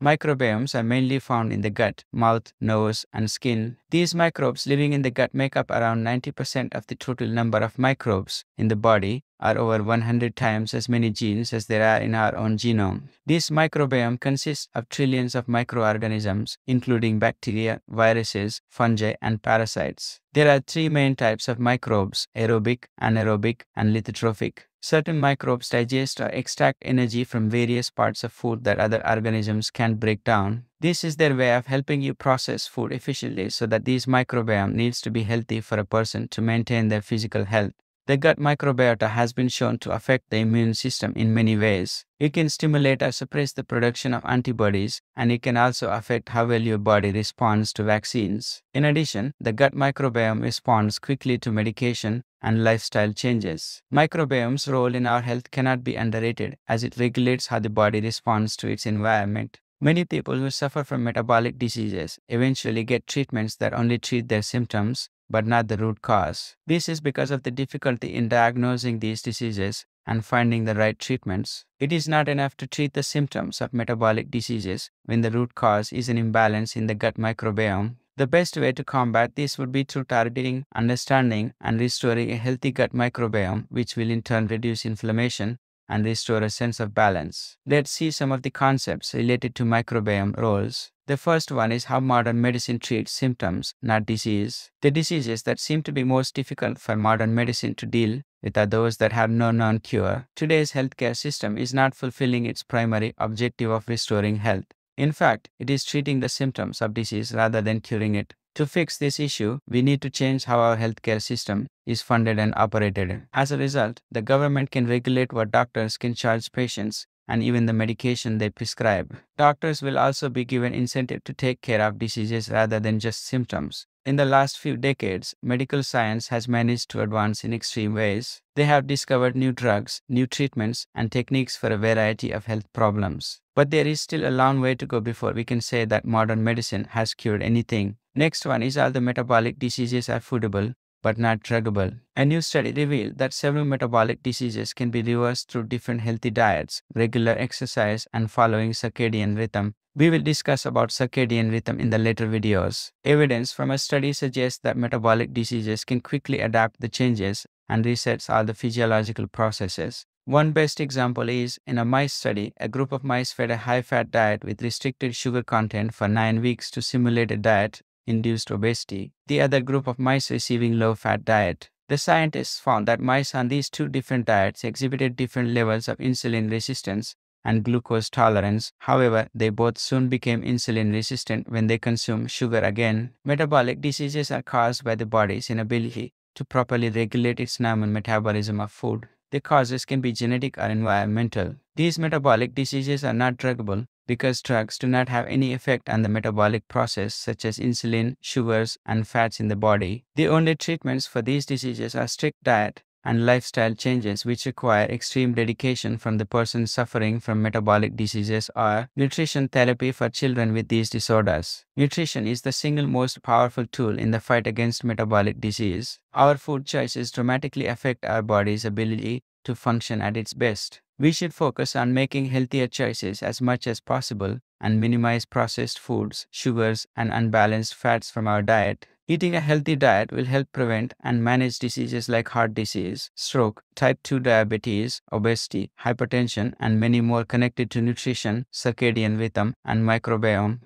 Microbiomes are mainly found in the gut, mouth, nose, and skin. These microbes living in the gut make up around 90% of the total number of microbes in the body, are over 100 times as many genes as there are in our own genome. This microbiome consists of trillions of microorganisms, including bacteria, viruses, fungi, and parasites. There are three main types of microbes: aerobic, anaerobic, and lithotrophic. Certain microbes digest or extract energy from various parts of food that other organisms can't break down. This is their way of helping you process food efficiently so that this microbiome needs to be healthy for a person to maintain their physical health. The gut microbiota has been shown to affect the immune system in many ways. It can stimulate or suppress the production of antibodies, and it can also affect how well your body responds to vaccines. In addition, the gut microbiome responds quickly to medication and lifestyle changes. Microbiome's role in our health cannot be underrated, as it regulates how the body responds to its environment. Many people who suffer from metabolic diseases eventually get treatments that only treat their symptoms, but not the root cause. This is because of the difficulty in diagnosing these diseases and finding the right treatments. It is not enough to treat the symptoms of metabolic diseases when the root cause is an imbalance in the gut microbiome. The best way to combat this would be through targeting, understanding, and restoring a healthy gut microbiome, which will in turn reduce inflammation and restore a sense of balance. Let's see some of the concepts related to microbiome roles. The first one is how modern medicine treats symptoms, not disease. The diseases that seem to be most difficult for modern medicine to deal with are those that have no known cure. Today's healthcare system is not fulfilling its primary objective of restoring health. In fact, it is treating the symptoms of disease rather than curing it. To fix this issue, we need to change how our healthcare system is funded and operated. As a result, the government can regulate what doctors can charge patients and even the medication they prescribe. Doctors will also be given incentive to take care of diseases rather than just symptoms. In the last few decades, medical science has managed to advance in extreme ways. They have discovered new drugs, new treatments, and techniques for a variety of health problems. But there is still a long way to go before we can say that modern medicine has cured anything. Next one is all the metabolic diseases are foodable, but not druggable. A new study revealed that several metabolic diseases can be reversed through different healthy diets, regular exercise, and following circadian rhythm. We will discuss about circadian rhythm in the later videos. Evidence from a study suggests that metabolic diseases can quickly adapt the changes and resets all the physiological processes. One best example is, in a mice study, a group of mice fed a high-fat diet with restricted sugar content for 9 weeks to simulate a diet-induced obesity. The other group of mice receiving low-fat diet. The scientists found that mice on these two different diets exhibited different levels of insulin resistance and glucose tolerance. However, they both soon became insulin resistant when they consumed sugar again. Metabolic diseases are caused by the body's inability to properly regulate its normal metabolism of food. The causes can be genetic or environmental. These metabolic diseases are not druggable because drugs do not have any effect on the metabolic process, such as insulin, sugars, and fats in the body. The only treatments for these diseases are strict diet and lifestyle changes, which require extreme dedication from the person suffering from metabolic diseases, or nutrition therapy for children with these disorders. Nutrition is the single most powerful tool in the fight against metabolic disease. Our food choices dramatically affect our body's ability to function at its best. We should focus on making healthier choices as much as possible and minimize processed foods, sugars, and unbalanced fats from our diet. Eating a healthy diet will help prevent and manage diseases like heart disease, stroke, type 2 diabetes, obesity, hypertension, and many more connected to nutrition, circadian rhythm, and microbiome.